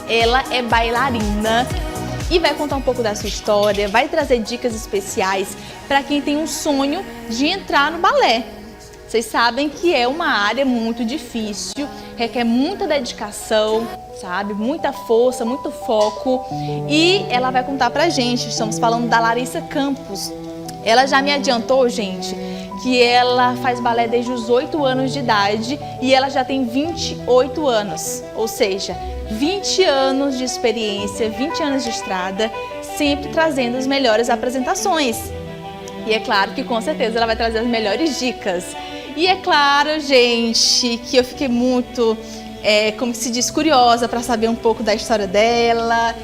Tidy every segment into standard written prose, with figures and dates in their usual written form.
Ela é bailarina e vai contar um pouco da sua história, vai trazer dicas especiais para quem tem um sonho de entrar no balé. Vocês sabem que é uma área muito difícil, requer muita dedicação, sabe? Muita força, muito foco. E ela vai contar pra gente, estamos falando da Larissa Campos. Ela já me adiantou, gente, que ela faz balé desde os 8 anos de idade e ela já tem 28 anos. Ou seja, 20 anos de experiência, 20 anos de estrada, sempre trazendo as melhores apresentações. E é claro que com certeza ela vai trazer as melhores dicas. E é claro, gente, que eu fiquei muito, como se diz, curiosa para saber um pouco da história dela.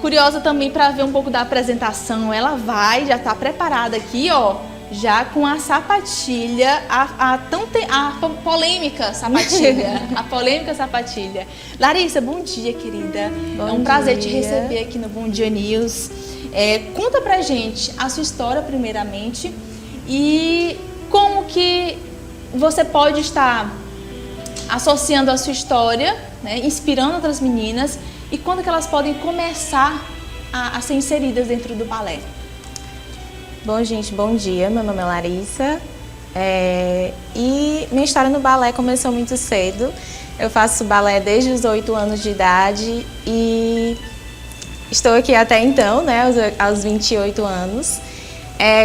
Curiosa também para ver um pouco da apresentação. Ela já está preparada aqui, ó, já com a sapatilha, a polêmica sapatilha. A polêmica sapatilha. Larissa, bom dia, querida. Bom é um prazer dia. te receber aqui no Bom Dia News. Conta pra gente a sua história, primeiramente, e como que você pode estar associando a sua história, né, inspirando outras meninas, e quando que elas podem começar a ser inseridas dentro do balé. Bom, gente, bom dia. Meu nome é Larissa e minha história no balé começou muito cedo. Eu faço balé desde os 8 anos de idade e estou aqui até então, né, aos 28 anos.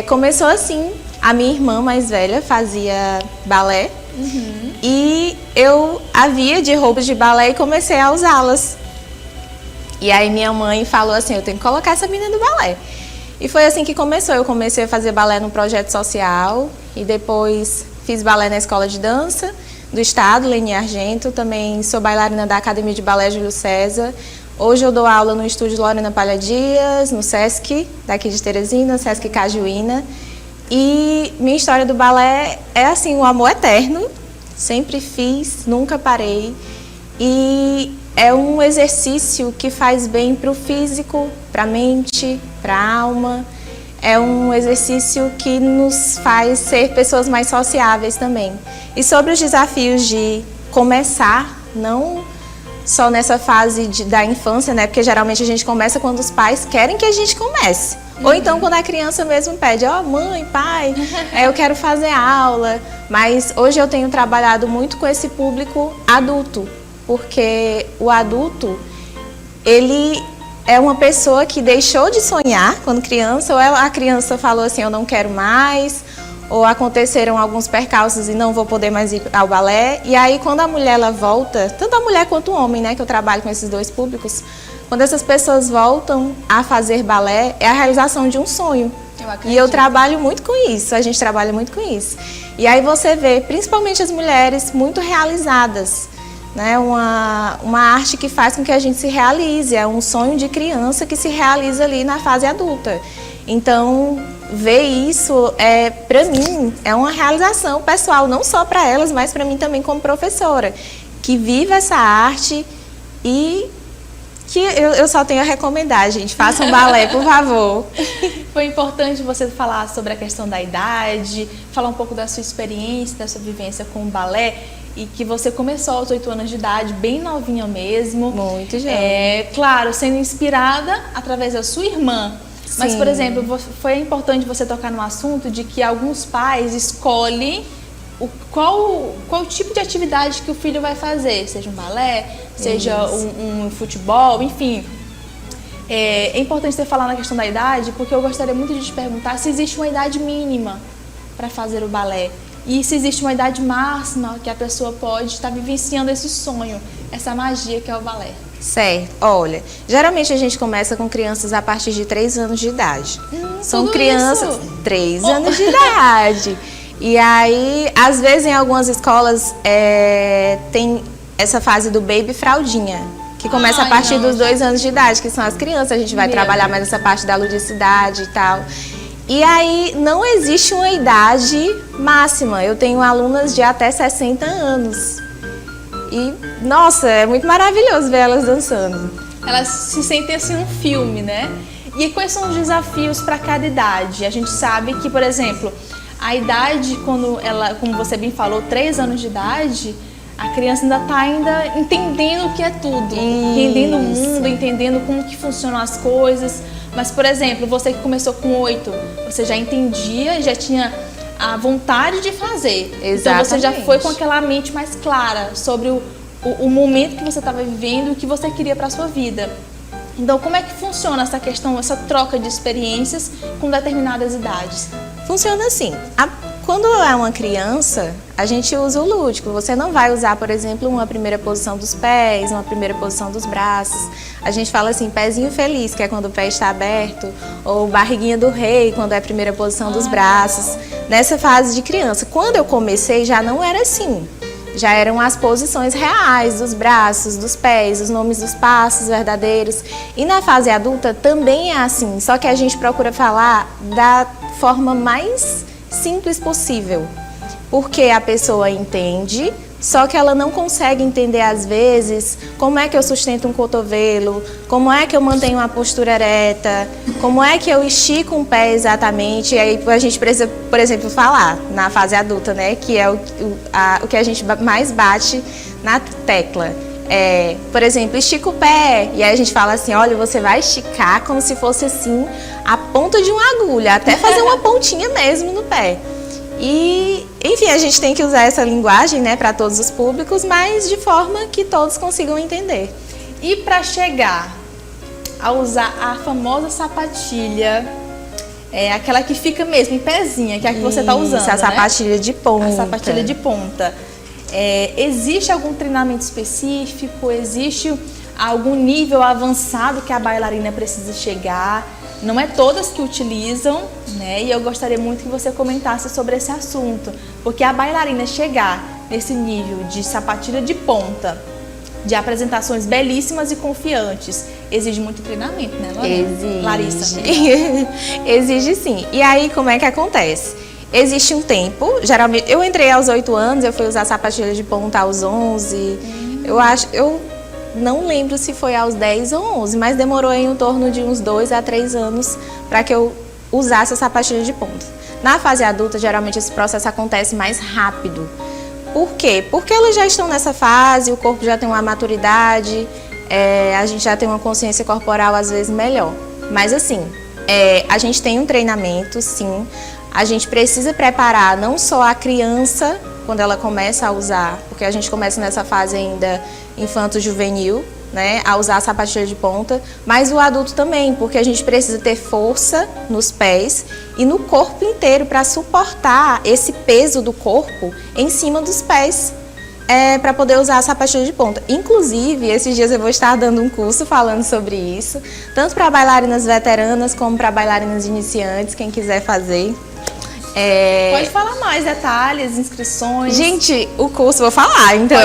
Começou assim, a minha irmã mais velha fazia balé e eu havia de roupas de balé e comecei a usá-las. E aí minha mãe falou assim, eu tenho que colocar essa menina no balé. E foi assim que começou. Eu comecei a fazer balé no projeto social e depois fiz balé na escola de dança do estado, Leni Argento. Também sou bailarina da Academia de Balé Júlio César. Hoje eu dou aula no estúdio Lorena Palha Dias, no Sesc, daqui de Teresina, Sesc Cajuína. E minha história do balé é assim, um amor eterno. Sempre fiz, nunca parei. E é um exercício que faz bem para o físico, para a mente, para a alma. É um exercício que nos faz ser pessoas mais sociáveis também. E sobre os desafios de começar, não só nessa fase da infância, né? Porque geralmente a gente começa quando os pais querem que a gente comece. Ou então quando a criança mesmo pede, ó, mãe, pai, eu quero fazer aula. Mas hoje eu tenho trabalhado muito com esse público adulto. Porque o adulto, ele é uma pessoa que deixou de sonhar quando criança, ou a criança falou assim, eu não quero mais, ou aconteceram alguns percalços e não vou poder mais ir ao balé. E aí quando a mulher ela volta, tanto a mulher quanto o homem, né, que eu trabalho com esses dois públicos, quando essas pessoas voltam a fazer balé, é a realização de um sonho. E eu trabalho muito com isso, a gente trabalha muito com isso. E aí você vê, principalmente as mulheres, muito realizadas. Né, uma arte que faz com que a gente se realize, é um sonho de criança que se realiza ali na fase adulta. Então, ver isso, para mim, é uma realização pessoal, não só para elas, mas para mim também como professora, que vive essa arte e que eu só tenho a recomendar, gente, façam balé, por favor. Foi importante você falar sobre a questão da idade, falar um pouco da sua experiência, da sua vivência com o balé, e que você começou aos 8 anos de idade, bem novinha mesmo. Muito jovem. Claro, sendo inspirada através da sua irmã. Sim. Mas, por exemplo, foi importante você tocar no assunto de que alguns pais escolhem qual tipo de atividade que o filho vai fazer, seja um balé, seja um futebol, enfim. É importante você falar na questão da idade, porque eu gostaria muito de te perguntar se existe uma idade mínima para fazer o balé. E se existe uma idade máxima que a pessoa pode estar vivenciando esse sonho, essa magia que é o balé. Certo. Olha, geralmente a gente começa com crianças a partir de 3 anos de idade. São crianças... 3 anos de idade. E aí, às vezes em algumas escolas tem essa fase do baby fraldinha, que começa a partir dos 2 anos de idade, que são as crianças. A gente vai trabalhar mais essa parte da ludicidade e tal. E aí, não existe uma idade máxima. Eu tenho alunas de até 60 anos. E, nossa, é muito maravilhoso ver elas dançando. Elas se sentem assim um filme, né? E quais são os desafios para cada idade? A gente sabe que, por exemplo, a idade, quando ela, como você bem falou, 3 anos de idade, A criança ainda está entendendo o que é tudo, entendendo o mundo, entendendo como que funcionam as coisas. Mas, por exemplo, você que começou com 8, você já entendia, já tinha a vontade de fazer. Exatamente. Então você já foi com aquela mente mais clara sobre o momento que você estava vivendo e o que você queria para a sua vida. Então, como é que funciona essa questão, essa troca de experiências com determinadas idades? Funciona assim. Quando é uma criança, a gente usa o lúdico. Você não vai usar, por exemplo, uma primeira posição dos pés, uma primeira posição dos braços. A gente fala assim, pezinho feliz, que é quando o pé está aberto, ou barriguinha do rei, quando é a primeira posição dos braços. Nessa fase de criança. Quando eu comecei, já não era assim. Já eram as posições reais dos braços, dos pés, os nomes dos passos verdadeiros. E na fase adulta também é assim, só que a gente procura falar da forma mais simples possível, porque a pessoa entende, só que ela não consegue entender às vezes como é que eu sustento um cotovelo, como é que eu mantenho uma postura ereta, como é que eu estico um pé exatamente. E aí a gente precisa, por exemplo, falar na fase adulta, né, que é o que a gente mais bate na tecla. Por exemplo, estica o pé, e aí a gente fala assim, olha, você vai esticar como se fosse assim a ponta de uma agulha, até fazer uma pontinha mesmo no pé. E, enfim, a gente tem que usar essa linguagem, né, para todos os públicos, mas de forma que todos consigam entender. E para chegar a usar a famosa sapatilha, aquela que fica mesmo em pezinha, que é a que você está usando, a sapatilha, né? De ponta. A sapatilha de ponta. Existe algum treinamento específico? Existe algum nível avançado que a bailarina precisa chegar? Não é todas que utilizam, né? E eu gostaria muito que você comentasse sobre esse assunto, porque a bailarina chegar nesse nível de sapatilha de ponta, de apresentações belíssimas e confiantes, exige muito treinamento, né, Lorena? Exige. Larissa. Exige sim. E aí, como é que acontece? Existe um tempo, geralmente, eu entrei aos 8 anos, eu fui usar sapatilha de ponta aos 11, eu não lembro se foi aos 10 ou 11, mas demorou em torno de uns 2 a 3 anos para que eu usasse a sapatilha de ponta. Na fase adulta, geralmente esse processo acontece mais rápido. Por quê? Porque elas já estão nessa fase, o corpo já tem uma maturidade, a gente já tem uma consciência corporal às vezes melhor. Mas assim, a gente tem um treinamento, sim. A gente precisa preparar não só a criança quando ela começa a usar, porque a gente começa nessa fase ainda infanto-juvenil, né, a usar a sapatilha de ponta, mas o adulto também, porque a gente precisa ter força nos pés e no corpo inteiro para suportar esse peso do corpo em cima dos pés, para poder usar a sapatilha de ponta. Inclusive, esses dias eu vou estar dando um curso falando sobre isso, tanto para bailarinas veteranas como para bailarinas iniciantes, quem quiser fazer. Pode falar mais detalhes, inscrições. Gente, o curso, vou falar, então.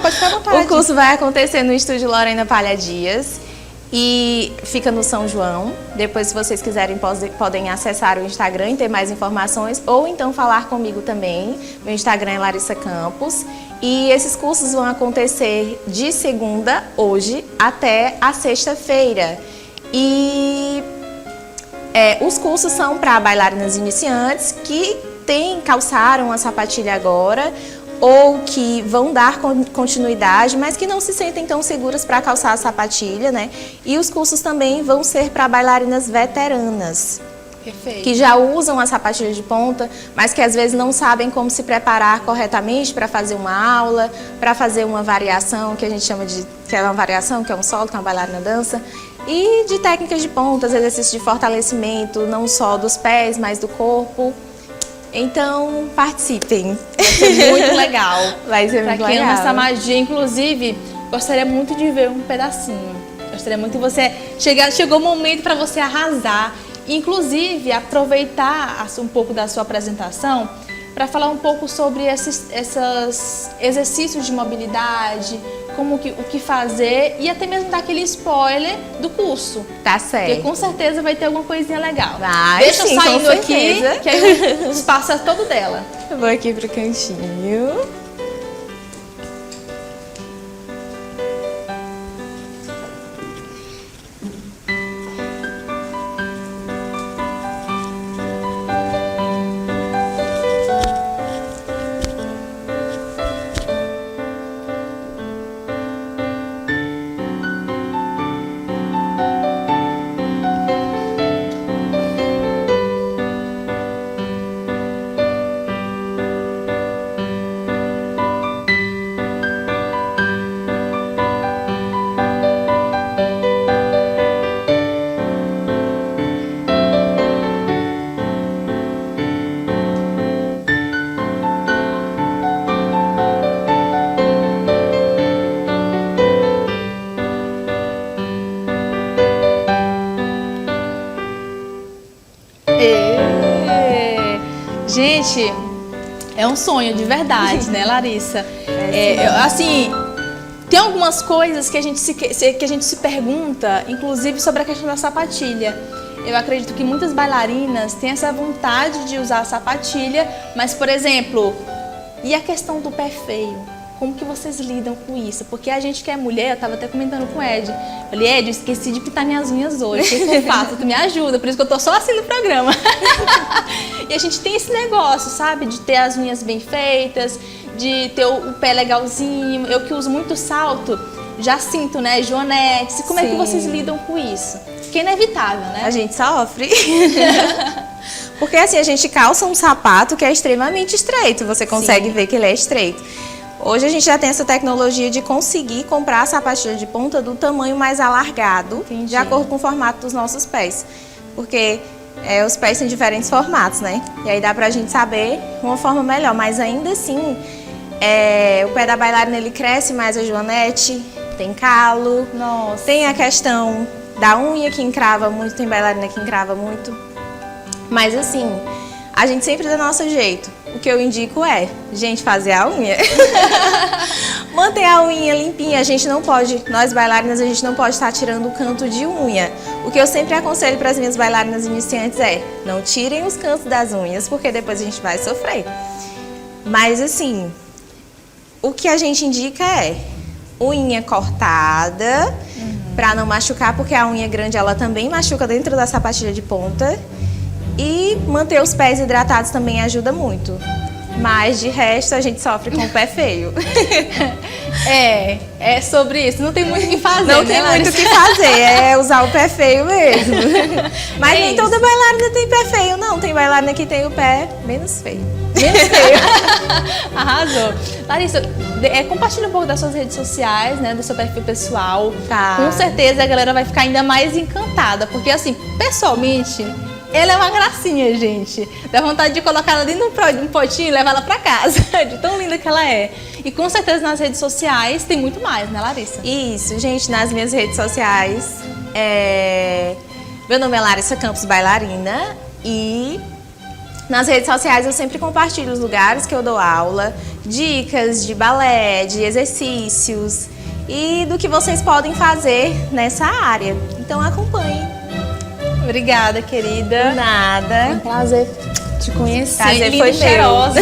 Pode ficar à vontade. O curso vai acontecer no Estúdio Lorena Palha Dias e fica no São João. Depois, se vocês quiserem, podem acessar o Instagram e ter mais informações, ou então falar comigo também. Meu Instagram é Larissa Campos. E esses cursos vão acontecer de segunda, hoje, até a sexta-feira. E os cursos são para bailarinas iniciantes que calçaram a sapatilha agora ou que vão dar continuidade, mas que não se sentem tão seguras para calçar a sapatilha, né? E os cursos também vão ser para bailarinas veteranas. Perfeito. Que já usam a sapatilha de ponta, mas que às vezes não sabem como se preparar corretamente para fazer uma aula, para fazer uma variação, que a gente chama de que é uma variação, que é um solo, que a bailarina dança, e de técnicas de pontas, exercícios de fortalecimento, não só dos pés, mas do corpo. Então, participem. Vai ser muito legal. Vai ser muito legal. Pra quem ama essa magia, inclusive, gostaria muito de ver um pedacinho. Gostaria muito de você chegou o momento para você arrasar. Inclusive, aproveitar um pouco da sua apresentação para falar um pouco sobre esses exercícios de mobilidade, o que fazer e até mesmo dar aquele spoiler do curso. Tá certo. Porque com certeza vai ter alguma coisinha legal. Vai, deixa sim, eu saindo com aqui, certeza. que aí o espaço é todo dela. Eu vou aqui pro cantinho. Gente, é um sonho de verdade, né, Larissa? Assim, tem algumas coisas que a gente se pergunta, inclusive sobre a questão da sapatilha. Eu acredito que muitas bailarinas têm essa vontade de usar a sapatilha, mas, por exemplo, e a questão do pé feio? Como que vocês lidam com isso? Porque a gente que é mulher, eu tava até comentando com o Ed. Eu falei, Ed, eu esqueci de pintar minhas unhas hoje. O que eu faço? Tu me ajuda, por isso que eu tô só assim no programa. E a gente tem esse negócio, sabe? De ter as unhas bem feitas, de ter o pé legalzinho. Eu que uso muito salto, já sinto, né? Joanetes. Como é que vocês lidam com isso? Porque é inevitável, né? A gente sofre. Porque assim, a gente calça um sapato que é extremamente estreito. Você consegue ver que ele é estreito. Hoje a gente já tem essa tecnologia de conseguir comprar a sapatilha de ponta do tamanho mais alargado, de acordo com o formato dos nossos pés. Porque os pés têm diferentes formatos, né? E aí dá pra gente saber uma forma melhor. Mas ainda assim, o pé da bailarina ele cresce mais a joanete, tem calo. Nossa. Tem a questão da unha que encrava muito, tem bailarina que encrava muito. Mas assim, a gente sempre dá nosso jeito. O que eu indico é, gente, fazer a unha. Manter a unha limpinha. A gente não pode, nós bailarinas, a gente não pode estar tirando o canto de unha. O que eu sempre aconselho para as minhas bailarinas iniciantes é, não tirem os cantos das unhas, porque depois a gente vai sofrer. Mas assim, o que a gente indica é unha cortada, para não machucar, porque a unha grande ela também machuca dentro da sapatilha de ponta. E manter os pés hidratados também ajuda muito. Mas de resto a gente sofre com o pé feio. É sobre isso. Não tem muito o que fazer, Não tem muito o que fazer, é usar o pé feio mesmo. Mas nem toda bailarina tem pé feio, não. Tem bailarina que tem o pé menos feio. Menos feio. Arrasou. Larissa, compartilha um pouco das suas redes sociais, né, do seu perfil pessoal. Tá. Com certeza a galera vai ficar ainda mais encantada, porque assim, pessoalmente, ela é uma gracinha, gente. Dá vontade de colocar ela dentro de um potinho e levar ela pra casa, de tão linda que ela é. E com certeza nas redes sociais tem muito mais, né, Larissa? Isso, gente, nas minhas redes sociais, meu nome é Larissa Campos Bailarina e nas redes sociais eu sempre compartilho os lugares que eu dou aula, dicas de balé, de exercícios e do que vocês podem fazer nessa área. Então acompanhe. Obrigada, querida. Nada. Um prazer te conhecer. Prazer Linda foi e cheirosa.